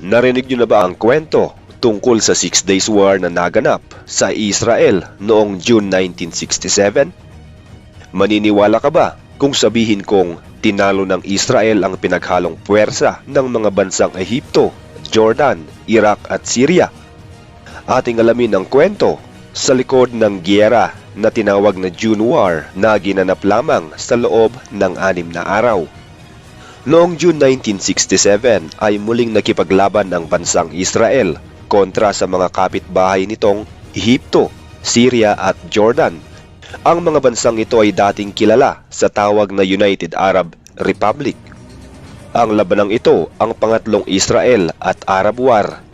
Narinig niyo na ba ang kwento tungkol sa 6 Days War na naganap sa Israel noong June 1967? Maniniwala ka ba kung sabihin kong tinalo ng Israel ang pinaghalong puwersa ng mga bansang Ehipto, Jordan, Iraq at Syria? Ating alamin ang kwento sa likod ng giyera na tinawag na June War na ginanap lamang sa loob ng 6 na araw. Noong June 1967 ay muling nakipaglaban ang bansang Israel kontra sa mga kapitbahay nitong Ehipto, Syria at Jordan. Ang mga bansang ito ay dating kilala sa tawag na United Arab Republic. Ang labanang ito ang pangatlong Israel at Arab War.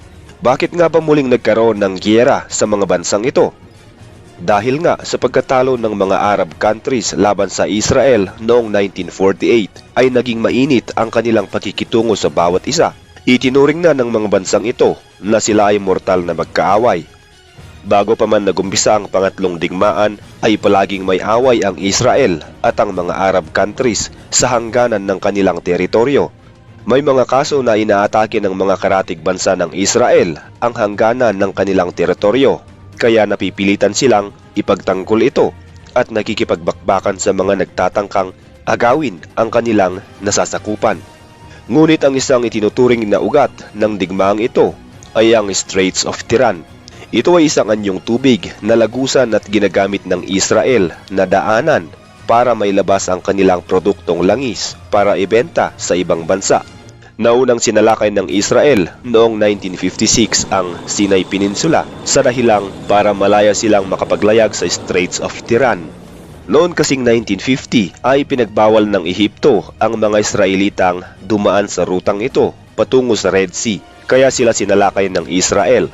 Bakit nga ba muling nagkaroon ng giyera sa mga bansang ito? Dahil nga sa pagkatalo ng mga Arab countries laban sa Israel noong 1948 ay naging mainit ang kanilang pakikitungo sa bawat isa. Itinuring na ng mga bansang ito na sila ay mortal na magkaaway. Bago pa man nagumpisa ang pangatlong digmaan ay palaging may away ang Israel at ang mga Arab countries sa hangganan ng kanilang teritoryo. May mga kaso na inaatake ng mga karatig bansa ng Israel ang hangganan ng kanilang teritoryo. Kaya napipilitan silang ipagtanggol ito at nakikipagbakbakan sa mga nagtatangkang agawin ang kanilang nasasakupan. Ngunit ang isang itinuturing na ugat ng digmaang ito ay ang Straits of Tiran. Ito ay isang anyong tubig na lagusan at ginagamit ng Israel na daanan para mailabas ang kanilang produktong langis para ibenta sa ibang bansa. Naunang sinalakay ng Israel noong 1956 ang Sinai Peninsula sa dahilang para malaya silang makapaglayag sa Straits of Tiran. Noon kasing 1950 ay pinagbawal ng Ehipto ang mga Israelitang dumaan sa rutang ito patungo sa Red Sea, kaya sila sinalakay ng Israel.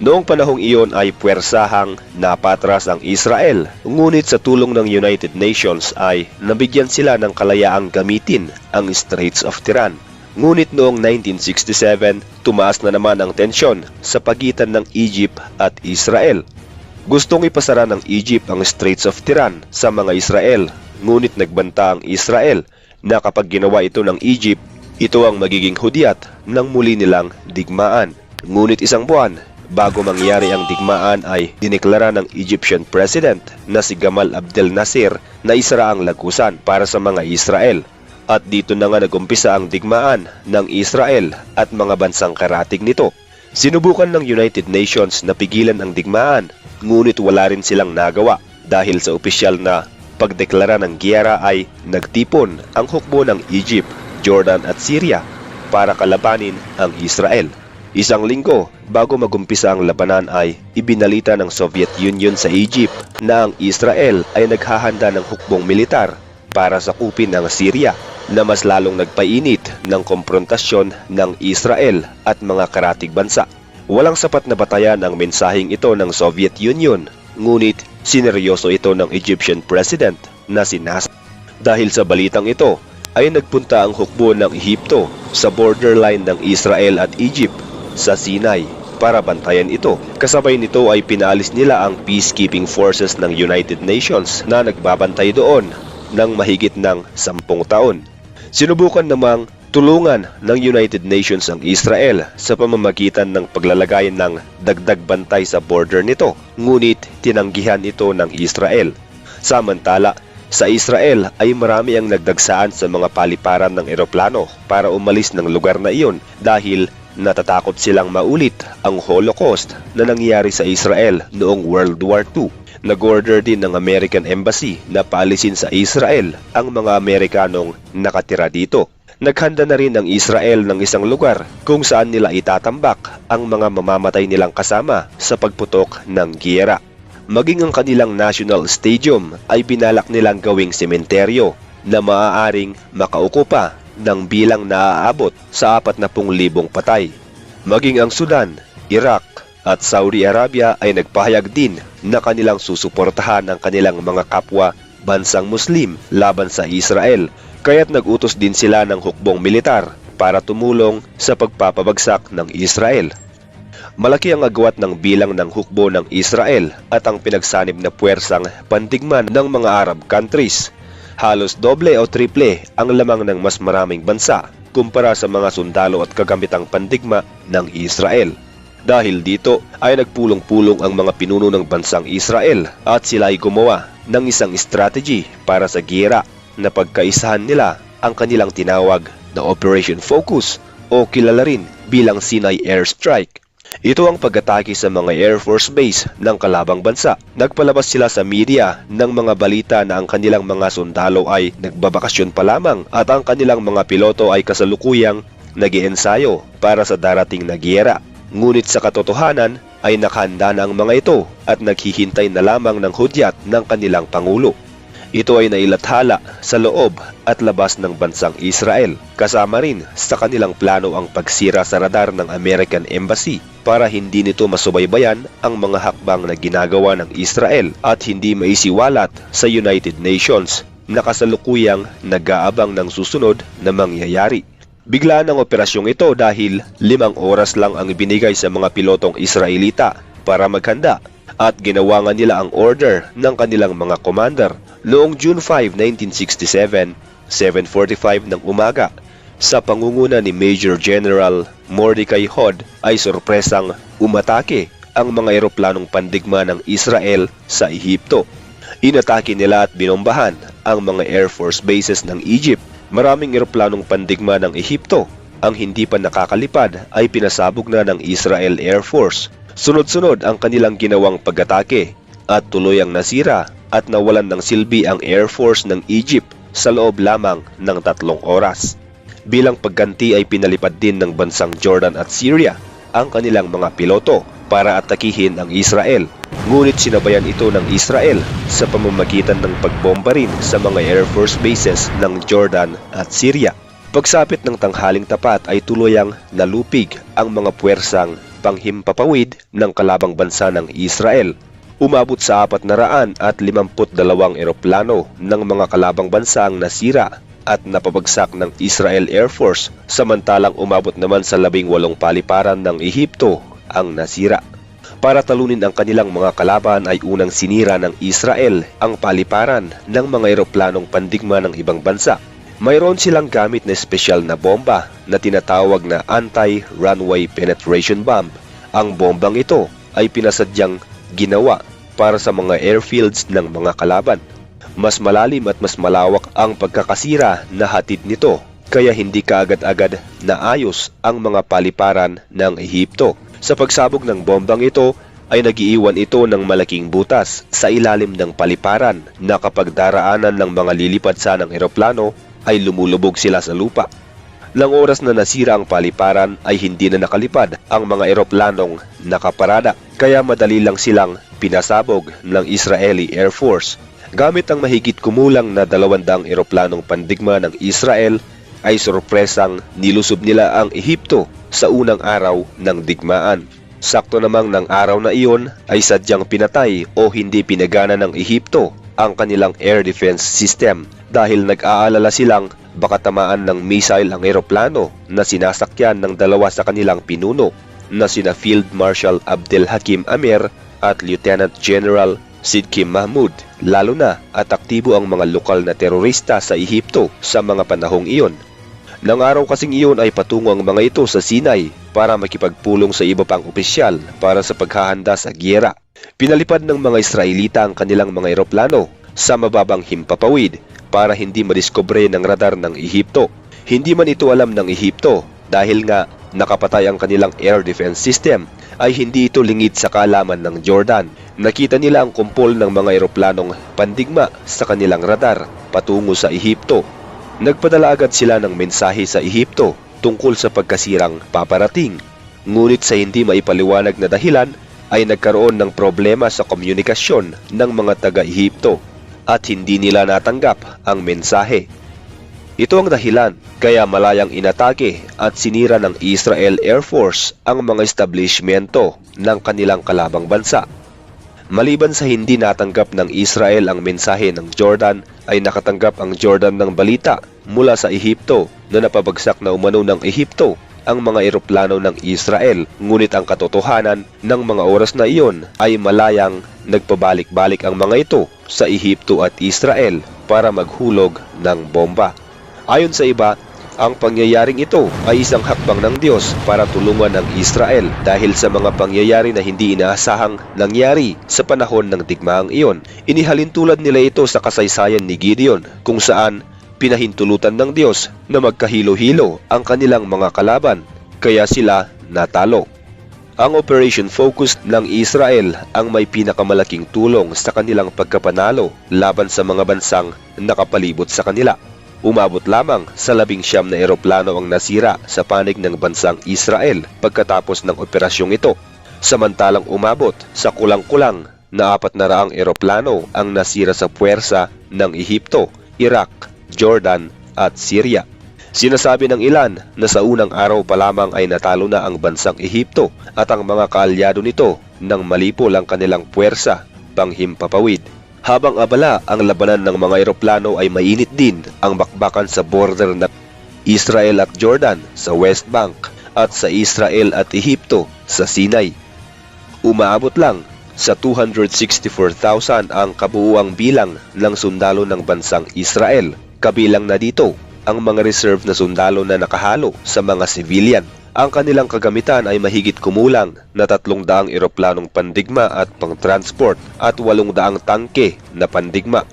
Noong panahong iyon ay puwersahang napatras ang Israel, ngunit sa tulong ng United Nations ay nabigyan sila ng kalayaang gamitin ang Straits of Tiran. Ngunit noong 1967, tumaas na naman ang tensyon sa pagitan ng Egypt at Israel. Gustong ipasara ng Egypt ang Straits of Tiran sa mga Israel, ngunit nagbanta ang Israel na kapag ginawa ito ng Egypt, ito ang magiging hudyat ng muli nilang digmaan. Ngunit isang buwan bago mangyari ang digmaan ay dineklara ng Egyptian President na si Gamal Abdel Nasser na isara ang lagusan para sa mga Israel. At dito na nga nagumpisa ang digmaan ng Israel at mga bansang karatig nito. Sinubukan ng United Nations na pigilan ang digmaan, ngunit wala rin silang nagawa dahil sa opisyal na pagdeklara ng giyera ay nagtipon ang hukbo ng Egypt, Jordan at Syria para kalabanin ang Israel. Isang linggo bago magumpisa ang labanan ay ibinalita ng Soviet Union sa Egypt na ang Israel ay naghahanda ng hukbong militar para sakupin ang Syria, na mas lalong nagpainit ng komprontasyon ng Israel at mga karatig bansa. Walang sapat na batayan ang mensaheng ito ng Soviet Union, ngunit sineryoso ito ng Egyptian President na si Nasser. Dahil sa balitang ito ay nagpunta ang hukbo ng Ehipto sa borderline ng Israel at Egypt sa Sinai para bantayan ito. Kasabay nito ay pinaalis nila ang peacekeeping forces ng United Nations na nagbabantay doon ng mahigit ng 10 taon. Sinubukan namang tulungan ng United Nations ang Israel sa pamamagitan ng paglalagay ng dagdag bantay sa border nito, ngunit tinanggihan ito ng Israel. Samantala, sa Israel ay marami ang nagdagsaan sa mga paliparan ng eroplano para umalis ng lugar na iyon dahil natatakot silang maulit ang Holocaust na nangyari sa Israel noong World War II. Nag-order din ng American Embassy na paalisin sa Israel ang mga Amerikanong nakatira dito. Naghanda na rin ang Israel ng isang lugar kung saan nila itatambak ang mga mamamatay nilang kasama sa pagputok ng giyera. Maging ang kanilang national stadium ay binalak nilang gawing sementeryo na maaaring makaukupa ng bilang na aabot sa 40,000 patay. Maging ang Sudan, Iraq at Saudi Arabia ay nagpahayag din na kanilang susuportahan ang kanilang mga kapwa bansang Muslim laban sa Israel, kaya't nag-utos din sila ng hukbong militar para tumulong sa pagpapabagsak ng Israel. Malaki ang agwat ng bilang ng hukbo ng Israel at ang pinagsanib na puwersang pandigman ng mga Arab countries. Halos doble o triple ang lamang ng mas maraming bansa kumpara sa mga sundalo at kagamitang pandigma ng Israel. Dahil dito ay nagpulong-pulong ang mga pinuno ng bansang Israel at sila ay gumawa ng isang strategy para sa giyera na pagkaisahan nila ang kanilang tinawag na Operation Focus o kilala rin bilang Sinai Airstrike. Ito ang pag-atake sa mga Air Force Base ng kalabang bansa. Nagpalabas sila sa media ng mga balita na ang kanilang mga sundalo ay nagbabakasyon pa lamang at ang kanilang mga piloto ay kasalukuyang nag-iensayo para sa darating na giyera. Ngunit sa katotohanan ay nakahanda na ang mga ito at naghihintay na lamang ng hudyat ng kanilang pangulo. Ito ay nailathala sa loob at labas ng bansang Israel. Kasama rin sa kanilang plano ang pagsira sa radar ng American Embassy para hindi nito masubaybayan ang mga hakbang na ginagawa ng Israel at hindi maisiwalat sa United Nations na kasalukuyang nag-aabang ng susunod na mangyayari. Biglaan ang operasyong ito dahil 5 oras lang ang ibinigay sa mga pilotong Israelita para maghanda at ginawa nga nila ang order ng kanilang mga commander. Noong June 5, 1967, 7:45 ng umaga, sa pangunguna ni Major General Mordecai Hod ay sorpresang umatake ang mga eroplanong pandigma ng Israel sa Ehipto. Inatake nila at binombahan ang mga Air Force bases ng Egypt. Maraming eroplanong pandigma ng Ehipto ang hindi pa nakakalipad ay pinasabog na ng Israel Air Force. Sunod-sunod ang kanilang ginawang pag-atake at tuluyang nasira at nawalan ng silbi ang Air Force ng Egypt sa loob lamang ng 3 oras. Bilang pagganti ay pinalipad din ng bansang Jordan at Syria ang kanilang mga piloto para atakihin ang Israel. Ngunit sinabayan ito ng Israel sa pamamagitan ng pagbomba rin sa mga Air Force bases ng Jordan at Syria. Pagsapit ng tanghaling tapat ay tuluyang nalupig ang mga puwersang panghimpapawid ng kalabang bansa ng Israel. Umabot sa 452 eroplano ng mga kalabang bansa ang nasira at napabagsak ng Israel Air Force, samantalang umabot naman sa 18 paliparan ng Ehipto ang nasira. Para talunin ang kanilang mga kalaban ay unang sinira ng Israel ang paliparan ng mga eroplanong pandigma ng ibang bansa. Mayroon silang gamit na espesyal na bomba na tinatawag na Anti-Runway Penetration Bomb. Ang bombang ito ay pinasadyang ginawa para sa mga airfields ng mga kalaban. Mas malalim at mas malawak ang pagkakasira na hatid nito, kaya hindi kaagad-agad naayos ang mga paliparan ng Ehipto. Sa pagsabog ng bombang ito ay nagiiwan ito ng malaking butas sa ilalim ng paliparan na kapag daraanan ng mga lilipad sanang eroplano ay lumulubog sila sa lupa. Nang oras na nasira ang paliparan ay hindi na nakalipad ang mga eroplanong nakaparada, kaya madali lang silang pinasabog ng Israeli Air Force. Gamit ang mahigit kumulang na 200 eroplanong pandigma ng Israel ay sorpresang nilusob nila ang Ehipto sa unang araw ng digmaan. Sakto namang ng araw na iyon ay sadyang pinatay o hindi pinagana ng Ehipto ang kanilang air defense system dahil nag-aalala silang baka tamaan ng missile ang eroplano na sinasakyan ng 2 sa kanilang pinuno na sina Field Marshal Abdel Hakim Amer at Lieutenant General Sidki Mahmud, lalo na at aktibo ang mga lokal na terorista sa Ehipto sa mga panahong iyon. Nang araw kasing iyon ay patungo ang mga ito sa Sinai para makipagpulong sa iba pang opisyal para sa paghahanda sa giyera. Pinalipad ng mga Israelita ang kanilang mga eroplano sa mababang himpapawid para hindi madiskubre ng radar ng Ehipto. Hindi man ito alam ng Ehipto dahil nga nakapatay ang kanilang air defense system ay hindi ito lingid sa kaalaman ng Jordan. Nakita nila ang kumpol ng mga eroplanong pandigma sa kanilang radar patungo sa Ehipto. Nagpadala agad sila ng mensahe sa Ehipto tungkol sa pagkasirang paparating. Ngunit sa hindi maipaliwanag na dahilan ay nagkaroon ng problema sa komunikasyon ng mga taga-Ehipto at hindi nila natanggap ang mensahe. Ito ang dahilan kaya malayang inatake at sinira ng Israel Air Force ang mga establishmento ng kanilang kalabang bansa. Maliban sa hindi natanggap ng Israel ang mensahe ng Jordan, ay nakatanggap ang Jordan ng balita mula sa Ehipto na napabagsak na umano ng Ehipto ang mga eroplano ng Israel. Ngunit ang katotohanan ng mga oras na iyon ay malayang nagpabalik-balik ang mga ito sa Ehipto at Israel para maghulog ng bomba. Ayon sa iba, Ang pangyayaring ito ay isang hakbang ng Diyos para tulungan ang Israel dahil sa mga pangyayari na hindi inaasahang nangyari sa panahon ng digmaang iyon. Inihalin tulad nila ito sa kasaysayan ni Gideon kung saan pinahintulutan ng Diyos na magkahilo-hilo ang kanilang mga kalaban kaya sila natalo. Ang Operation Focus ng Israel ang may pinakamalaking tulong sa kanilang pagkapanalo laban sa mga bansang nakapalibot sa kanila. Umabot lamang sa 19 na eroplano ang nasira sa panig ng bansang Israel pagkatapos ng operasyong ito, samantalang umabot sa kulang-kulang na 400 eroplano ang nasira sa puwersa ng Ehipto, Iraq, Jordan at Syria. Sinasabi ng ilan na sa unang araw pa lamang ay natalo na ang bansang Ehipto at ang mga kaalyado nito nang malipol ang kanilang puwersa panghimpapawid. Habang abala ang labanan ng mga eroplano ay mainit din ang bakbakan sa border ng Israel at Jordan sa West Bank at sa Israel at Ehipto sa Sinai. Umaabot lang sa 264,000 ang kabuuang bilang ng sundalo ng bansang Israel. Kabilang na dito ang mga reserve na sundalo na nakahalo sa mga civilian. Ang kanilang kagamitan ay mahigit kumulang na 300 eroplanong pandigma at pang-transport at 800 tangke na pandigma.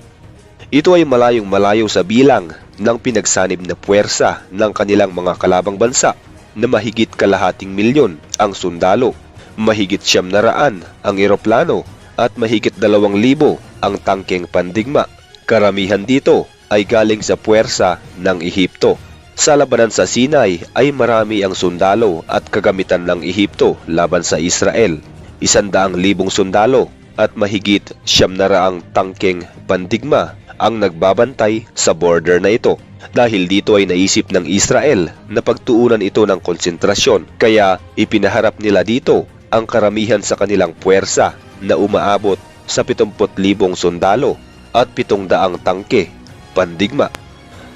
Ito ay malayong-malayo sa bilang ng pinagsanib na puwersa ng kanilang mga kalabang bansa na mahigit kalahating milyon ang sundalo, mahigit 900 ang eroplano at mahigit 2,000 ang tangkeng pandigma. Karamihan dito ay galing sa puwersa ng Ehipto. Sa labanan sa Sinai ay marami ang sundalo at kagamitan ng Ehipto laban sa Israel. 100,000 sundalo at mahigit 900 tangkeng pandigma ang nagbabantay sa border na ito. Dahil dito ay naisip ng Israel na pagtuunan ito ng konsentrasyon kaya ipinaharap nila dito ang karamihan sa kanilang puwersa na umaabot sa 70,000 sundalo at 700 tangke pandigma.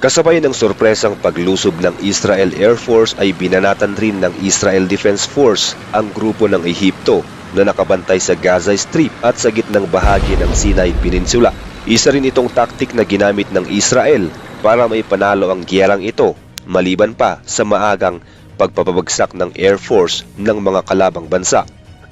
Kasabay ng sorpresang paglusob ng Israel Air Force ay binanatan rin ng Israel Defense Force ang grupo ng Ehipto na nakabantay sa Gaza Strip at sa gitnang bahagi ng Sinai Peninsula. Isa rin itong taktik na ginamit ng Israel para may panalo ang giyerang ito maliban pa sa maagang pagpapabagsak ng Air Force ng mga kalabang bansa.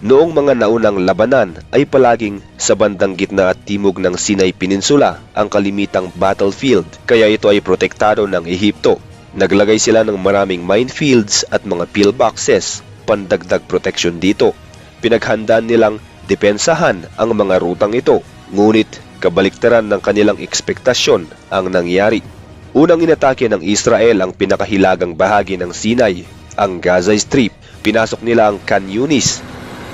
Noong mga naunang labanan ay palaging sa bandang gitna at timog ng Sinai Peninsula ang kalimitang battlefield kaya ito ay protektado ng Ehipto. Naglagay sila ng maraming minefields at mga pillboxes pandagdag proteksyon dito. Pinaghandaan nilang depensahan ang mga rutang ito ngunit kabaliktaran ng kanilang ekspektasyon ang nangyari. Unang inatake ng Israel ang pinakahilagang bahagi ng Sinai, ang Gaza Strip. Pinasok nila ang Khan Yunis.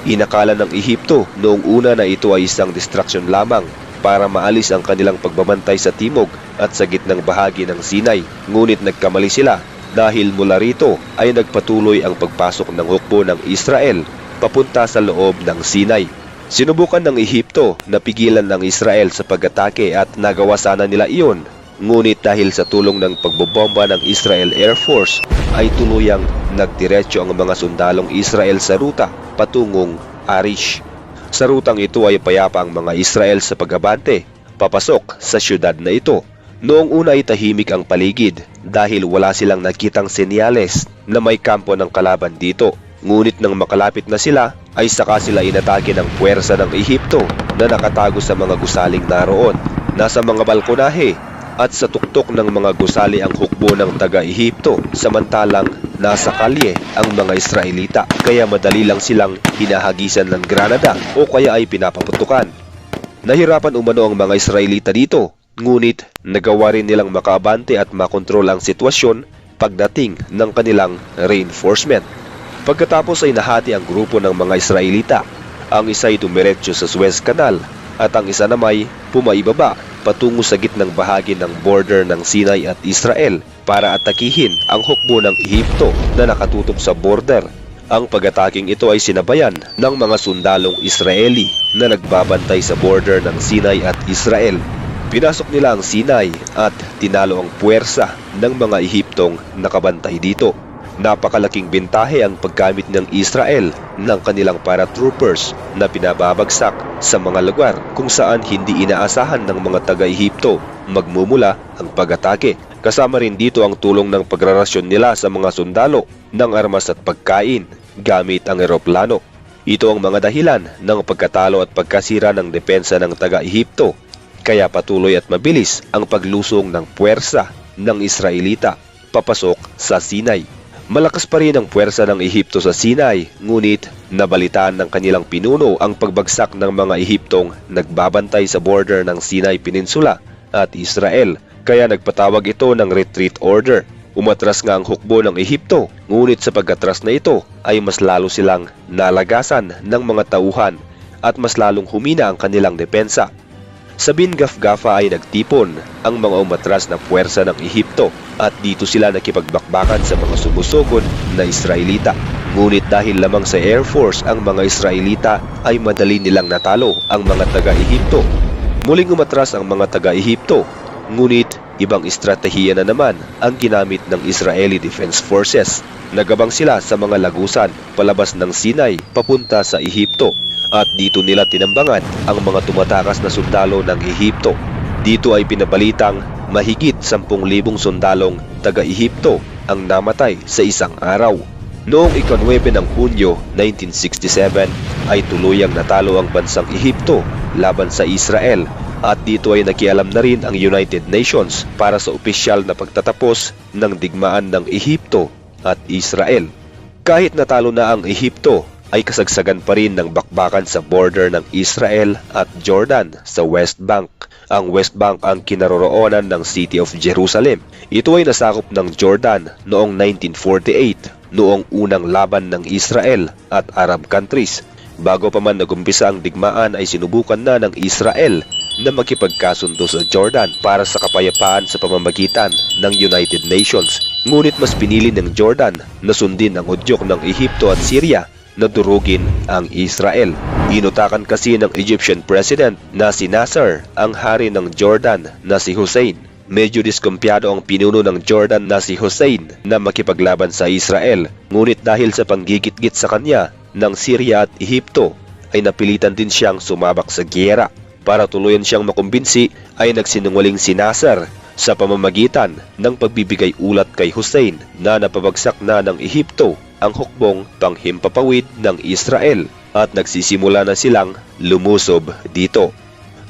Inakala ng Ehipto noong una na ito ay isang distraction lamang para maalis ang kanilang pagbabantay sa timog at sa gitnang bahagi ng Sinai. Ngunit nagkamali sila dahil mula rito ay nagpatuloy ang pagpasok ng hukbo ng Israel papunta sa loob ng Sinai. Sinubukan ng Ehipto na pigilan ng Israel sa pag-atake at nagawa sana nila iyon. Ngunit dahil sa tulong ng pagbobomba ng Israel Air Force ay tuluyang nagdiretso ang mga sundalong Israel sa ruta patungong Arish. Sa rutang ito ay payapa ang mga Israel sa pag-abante papasok sa syudad na ito. Noong una ay tahimik ang paligid dahil wala silang nakitang senyales na may kampo ng kalaban dito. Ngunit nang makalapit na sila ay saka sila inatake ng puwersa ng Ehipto na nakatago sa mga gusaling naroon. Nasa mga balkonahe at sa tuktok ng mga gusali ang hukbo ng taga-Ehipto samantalang nasa kalye ang mga Israelita kaya madali lang silang hinahagisan ng granada o kaya ay pinapaputukan. Nahirapan umano ang mga Israelita dito ngunit nagawa rin nilang makaabante at makontrol ang sitwasyon pagdating ng kanilang reinforcement. Pagkatapos ay nahati ang grupo ng mga Israelita. Ang isa ay dumiretso sa Suez Canal at ang isa naman pumaibaba patungo sa gitnang bahagi ng border ng Sinai at Israel para atakihin ang hukbo ng Ehipto na nakatutok sa border. Ang pag-ataking ito ay sinabayan ng mga sundalong Israeli na nagbabantay sa border ng Sinai at Israel. Pinasok nila ang Sinai at tinalo ang puwersa ng mga Ehiptong nakabantay dito. Napakalaking bintahe ang paggamit ng Israel ng kanilang paratroopers na pinababagsak sa mga lugar kung saan hindi inaasahan ng mga taga-Ehipto magmumula ang pag-atake. Kasama rin dito ang tulong ng pagrarasyon nila sa mga sundalo ng armas at pagkain gamit ang eroplano. Ito ang mga dahilan ng pagkatalo at pagkasira ng depensa ng taga-Ehipto, kaya patuloy at mabilis ang paglusong ng puwersa ng Israelita papasok sa Sinai. Malakas pa rin ang puwersa ng Ehipto sa Sinai, ngunit nabalitaan ng kanilang pinuno ang pagbagsak ng mga Ehiptong nagbabantay sa border ng Sinai Peninsula at Israel, kaya nagpatawag ito ng retreat order. Umatras nga ang hukbo ng Ehipto, ngunit sa pag-atras na ito ay mas lalo silang nalagasan ng mga tauhan at mas lalong humina ang kanilang depensa. Sa Bin-Gafgafa ay nagtipon ang mga umatras na puwersa ng Ehipto at dito sila nakipagbakbakan sa mga sumusugod na Israelita. Ngunit dahil lamang sa Air Force ang mga Israelita ay madali nilang natalo ang mga taga-Ehipto. Muling umatras ang mga taga-Ehipto, ngunit ibang estratehiya na naman ang ginamit ng Israeli Defense Forces. Nagabang sila sa mga lagusan palabas ng Sinai papunta sa Ehipto. At dito nila tinambangan ang mga tumatakas na sundalo ng Ehipto. Dito ay pinabalitang mahigit 10,000 sundalong taga-Ehipto ang namatay sa isang araw. Noong ika-9 ng Hunyo 1967 ay tuluyang natalo ang bansang Ehipto laban sa Israel, at dito ay nakialam na rin ang United Nations para sa opisyal na pagtatapos ng digmaan ng Ehipto at Israel. Kahit natalo na ang Ehipto, ay kasagsagan pa rin ng bakbakan sa border ng Israel at Jordan sa West Bank. Ang West Bank ang kinaroroonan ng City of Jerusalem. Ito ay nasakop ng Jordan noong 1948, noong unang laban ng Israel at Arab countries. Bago pa man nagumpisa ang digmaan ay sinubukan na ng Israel na makipagkasundo sa Jordan para sa kapayapaan sa pamamagitan ng United Nations. Ngunit mas pinili ng Jordan na sundin ang udyok ng Ehipto at Syria na durugin ang Israel. Inutakan kasi ng Egyptian President na si Nasser ang hari ng Jordan na si Hussein. Medyo diskumpiyado ang pinuno ng Jordan na si Hussein na makipaglaban sa Israel, ngunit dahil sa panggigit-git sa kanya ng Syria at Ehipto ay napilitan din siyang sumabak sa giyera. Para tuluyan siyang makumbinsi ay nagsinungaling si Nasser sa pamamagitan ng pagbibigay ulat kay Hussein na napabagsak na ng Ehipto ang hukbong panghimpapawid ng Israel at nagsisimula na silang lumusob dito.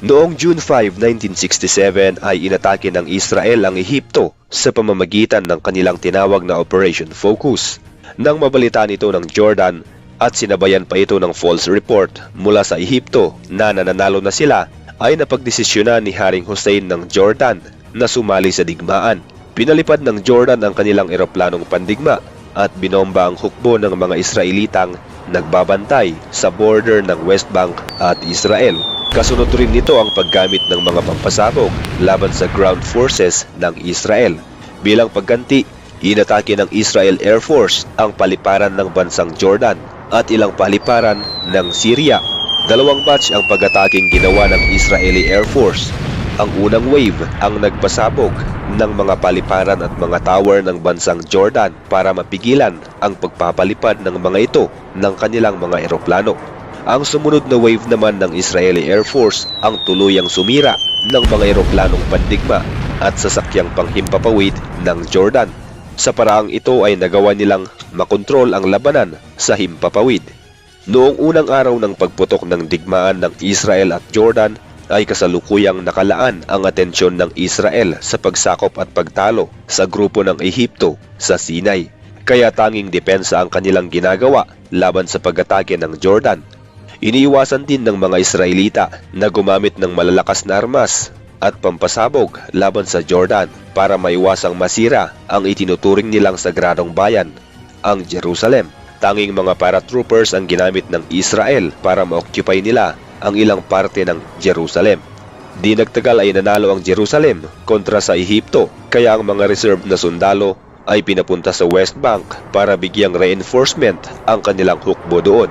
Noong June 5, 1967 ay inatake ng Israel ang Ehipto sa pamamagitan ng kanilang tinawag na Operation Focus. Nang mabalitaan ito ng Jordan at sinabayan pa ito ng false report mula sa Ehipto na nananalo na sila, ay napagdesisyonan ni Haring Hussein ng Jordan na sumali sa digmaan. Pinalipad ng Jordan ang kanilang eroplanong pandigma at binomba ang hukbo ng mga Israelitang nagbabantay sa border ng West Bank at Israel. Kasunod rin nito ang paggamit ng mga pampasabog laban sa ground forces ng Israel. Bilang pagganti, inatake ng Israel Air Force ang paliparan ng bansang Jordan at ilang paliparan ng Syria. Dalawang batch ang pag-ataking ginawa ng Israeli Air Force. Ang unang wave ang nagpasabog ng mga paliparan at mga tower ng bansang Jordan para mapigilan ang pagpapalipad ng mga ito ng kanilang mga eroplano. Ang sumunod na wave naman ng Israeli Air Force ang tuluyang sumira ng mga eroplanong pandigma at sasakyang panghimpapawid ng Jordan. Sa paraang ito ay nagawa nilang makontrol ang labanan sa himpapawid. Noong unang araw ng pagputok ng digmaan ng Israel at Jordan, ay kasalukuyang nakalaan ang atensyon ng Israel sa pagsakop at pagtalo sa grupo ng Ehipto sa Sinai. Kaya tanging depensa ang kanilang ginagawa laban sa pag-atake ng Jordan. Iniiwasan din ng mga Israelita na gumamit ng malalakas na armas at pampasabog laban sa Jordan para maiwasang masira ang itinuturing nilang sagradong bayan, ang Jerusalem. Tanging mga paratroopers ang ginamit ng Israel para ma-occupy nila ang ilang parte ng Jerusalem. Di nagtagal ay nanalo ang Jerusalem kontra sa Ehipto, kaya ang mga reserve na sundalo ay pinapunta sa West Bank para bigyang reinforcement ang kanilang hukbo doon.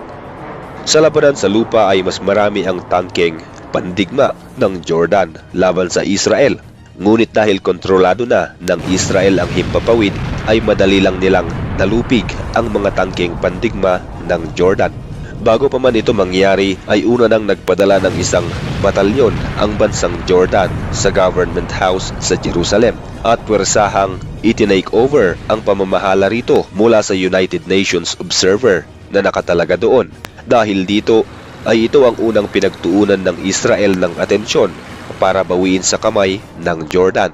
Sa labanan sa lupa ay mas marami ang tangkeng pandigma ng Jordan laban sa Israel. Ngunit dahil kontrolado na ng Israel ang himpapawid, ay madali lang nilang nalupig ang mga tangkeng pandigma ng Jordan. Bago pa man ito mangyari ay una nang nagpadala ng isang batalyon ang bansang Jordan sa Government House sa Jerusalem at pwersahang itinake over ang pamamahala rito mula sa United Nations Observer na nakatalaga doon. Dahil dito ay ito ang unang pinagtuunan ng Israel ng atensyon para bawiin sa kamay ng Jordan.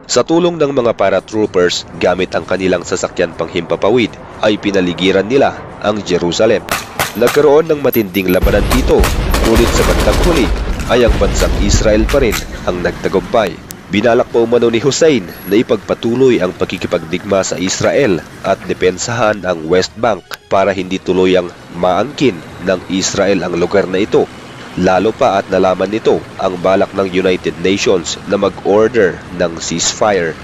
Sa tulong ng mga paratroopers gamit ang kanilang sasakyan panghimpapawid ay pinaligiran nila ang Jerusalem. Nagkaroon ng matinding labanan dito, ngunit sa bandang huli ay ang bansang Israel pa rin ang nagtagumpay. Binalak pa umano ni Hussein na ipagpatuloy ang pakikipagdigma sa Israel at depensahan ang West Bank para hindi tuluyang maangkin ng Israel ang lugar na ito. Lalo pa at nalaman nito ang balak ng United Nations na mag-order ng ceasefire.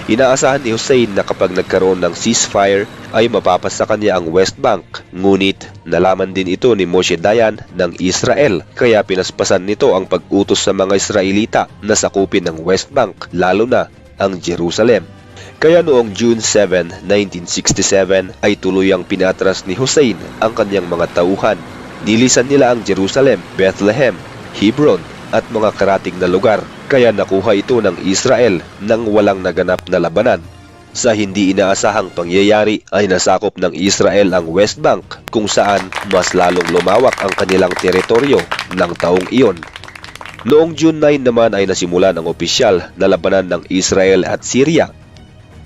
Inaasahan ni Hussein na kapag nagkaroon ng ceasefire ay mapapas sa kanya ang West Bank. Ngunit nalaman din ito ni Moshe Dayan ng Israel kaya pinaspasan nito ang pag-utos sa mga Israelita na sakupin ng West Bank, lalo na ang Jerusalem. Kaya noong June 7, 1967 ay tuluyang pinatras ni Hussein ang kanyang mga tauhan. Nilisan nila ang Jerusalem, Bethlehem, Hebron at mga karatig na lugar. Kaya nakuha ito ng Israel nang walang naganap na labanan. Sa hindi inaasahang pangyayari ay nasakop ng Israel ang West Bank kung saan mas lalong lumawak ang kanilang teritoryo ng taong iyon. Noong June 9 naman ay nasimulan ang opisyal na labanan ng Israel at Syria.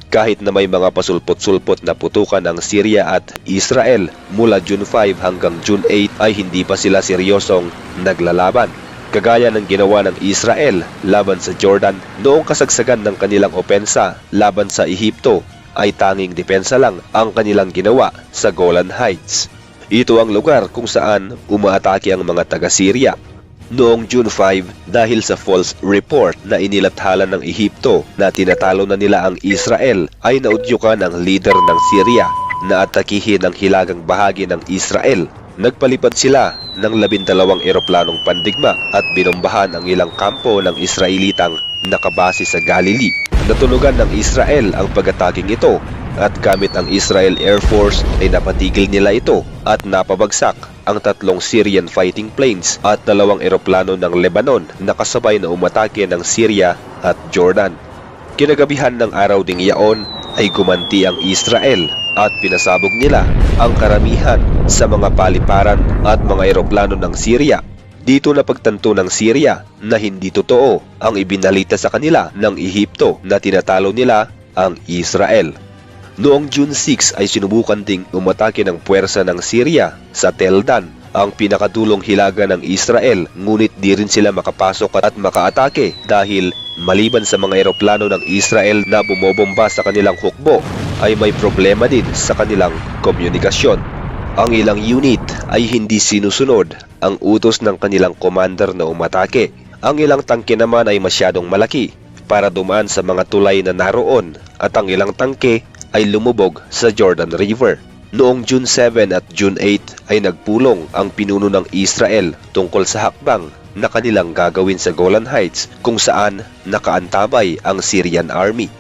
Kahit na may mga pasulpot-sulpot na putukan ng Syria at Israel mula June 5 hanggang June 8 ay hindi pa sila seryosong naglalaban. Kagaya ng ginawa ng Israel laban sa Jordan noong kasagsagan ng kanilang opensa laban sa Ehipto ay tanging depensa lang ang kanilang ginawa sa Golan Heights. Ito ang lugar kung saan umaatake ang mga taga-Syria. Noong June 5, dahil sa false report na inilathala ng Ehipto na tinatalo na nila ang Israel, ay naudyukan ang leader ng Syria na atakihin ang hilagang bahagi ng Israel. Nagpalipad sila ng 12 eroplanong pandigma at binombahan ang ilang kampo ng Israelitang nakabase sa Galilee. Natunugan ng Israel ang pag-ataking ito at gamit ang Israel Air Force ay napatigil nila ito at napabagsak ang 3 Syrian fighting planes at 2 eroplano ng Lebanon na kasabay na umatake ng Syria at Jordan. Kinagabihan ng araw ding yaon ay gumanti ang Israel at pinasabog nila ang karamihan sa mga paliparan at mga eroplano ng Syria. Dito napagtanto ng Syria na hindi totoo ang ibinalita sa kanila ng Ehipto na tinatalo nila ang Israel. Noong June 6 ay sinubukan ding umatake ng puwersa ng Syria sa Tel Dan, ang pinakadulong hilaga ng Israel, ngunit di rin sila makapasok at makaatake dahil maliban sa mga eroplano ng Israel na bumobomba sa kanilang hukbo ay may problema din sa kanilang komunikasyon. Ang ilang unit ay hindi sinusunod ang utos ng kanilang commander na umatake. Ang ilang tangke naman ay masyadong malaki para dumaan sa mga tulay na naroon at ang ilang tangke ay lumubog sa Jordan River. Noong June 7 at June 8 ay nagpulong ang pinuno ng Israel tungkol sa hakbang na kanilang gagawin sa Golan Heights kung saan nakaantabay ang Syrian Army.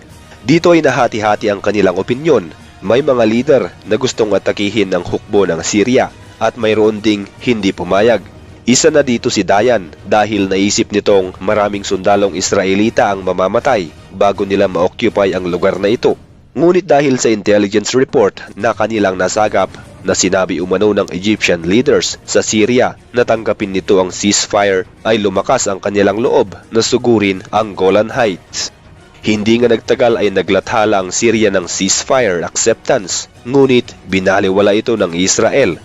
Dito ay nahati-hati ang kanilang opinyon. May mga leader na gustong atakihin ang hukbo ng Syria at mayroon ding hindi pumayag. Isa na dito si Dayan dahil naisip nitong maraming sundalong Israelita ang mamamatay bago nila ma-occupy ang lugar na ito. Ngunit dahil sa intelligence report na kanilang nasagap na sinabi umano ng Egyptian leaders sa Syria na tanggapin nito ang ceasefire ay lumakas ang kanilang loob na sugurin ang Golan Heights. Hindi nga nagtagal ay naglathala ang Syria ng ceasefire acceptance, ngunit binaliwala ito ng Israel.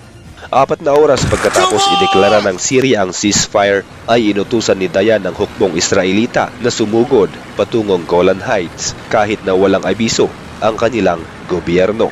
4 na oras pagkatapos ideklara ng Syria ang ceasefire ay inutusan ni Dayan ang hukbong Israelita na sumugod patungong Golan Heights kahit na walang abiso ang kanilang gobyerno.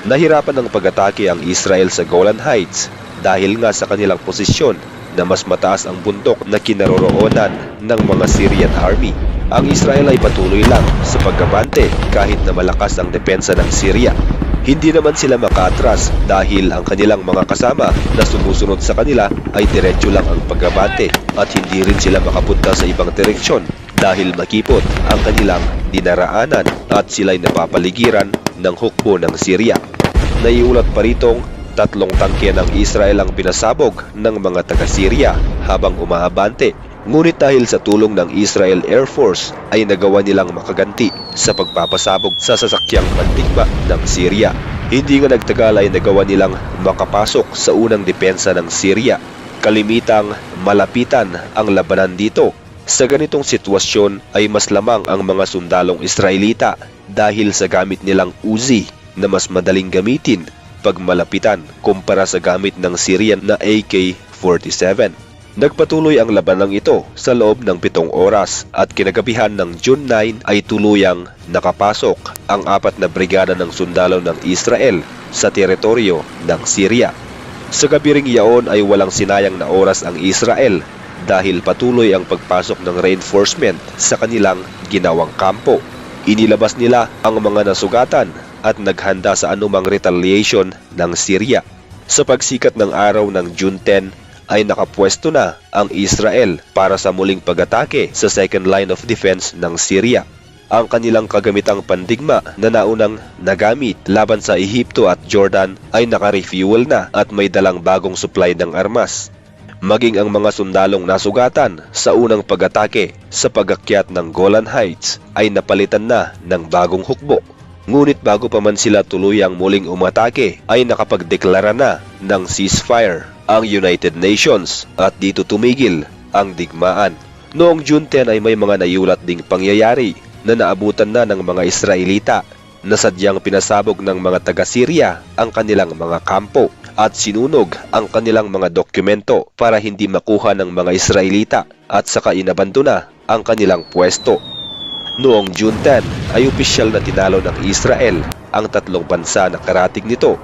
Nahirapan ng pag-atake ang Israel sa Golan Heights dahil nga sa kanilang posisyon na mas mataas ang bundok na kinaroroonan ng mga Syrian Army. Ang Israel ay patuloy lang sa pagkabante kahit na malakas ang depensa ng Syria. Hindi naman sila makaatras dahil ang kanilang mga kasama na sumusunod sa kanila ay diretso lang ang pagkabante at hindi rin sila makapunta sa ibang direksyon dahil makipot ang kanilang dinaraanan at sila'y napapaligiran ng hukbo ng Syria. Naiulat pa ritong 3 tangke ng Israel ang pinasabog ng mga taga-Syria habang umaabante. Ngunit dahil sa tulong ng Israel Air Force ay nagawa nilang makaganti sa pagpapasabog sa sasakyang pandigma ng Syria. Hindi nga nagtagal ay nagawa nilang makapasok sa unang depensa ng Syria. Kalimitang malapitan ang labanan dito. Sa ganitong sitwasyon ay mas lamang ang mga sundalong Israelita dahil sa gamit nilang Uzi na mas madaling gamitin pag malapitan kumpara sa gamit ng Syrian na AK-47. Nagpatuloy ang labanang ito sa loob ng 7 oras at kinagabihan ng June 9 ay tuluyang nakapasok ang 4 na brigada ng sundalo ng Israel sa teritoryo ng Syria. Sa gabi ring iyon ay walang sinayang na oras ang Israel dahil patuloy ang pagpasok ng reinforcement sa kanilang ginawang kampo. Inilabas nila ang mga nasugatan at naghanda sa anumang retaliation ng Syria. Sa pagsikat ng araw ng June 10 ay nakapwesto na ang Israel para sa muling pag-atake sa second line of defense ng Syria. Ang kanilang kagamitang pandigma na naunang nagamit laban sa Ehipto at Jordan ay naka-refuel na at may dalang bagong supply ng armas. Maging ang mga sundalong nasugatan sa unang pag-atake sa pag-akyat ng Golan Heights ay napalitan na ng bagong hukbo. Ngunit bago pa man sila tuluyang muling umatake ay nakapagdeklara na ng ceasefire ang United Nations at dito tumigil ang digmaan. Noong June 10 ay may mga naiulat ding pangyayari na naabutan na ng mga Israelita na sadyang pinasabog ng mga taga-Syria ang kanilang mga kampo at sinunog ang kanilang mga dokumento para hindi makuha ng mga Israelita at saka inabandona ang kanilang pwesto. Noong June 10 ay opisyal na tinalo ng Israel ang 3 bansa na karatig nito.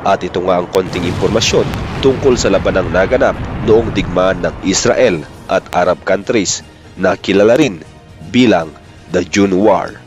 At ito nga ang konting impormasyon tungkol sa labanang naganap noong digmaan ng Israel at Arab countries na kilala rin bilang the June War.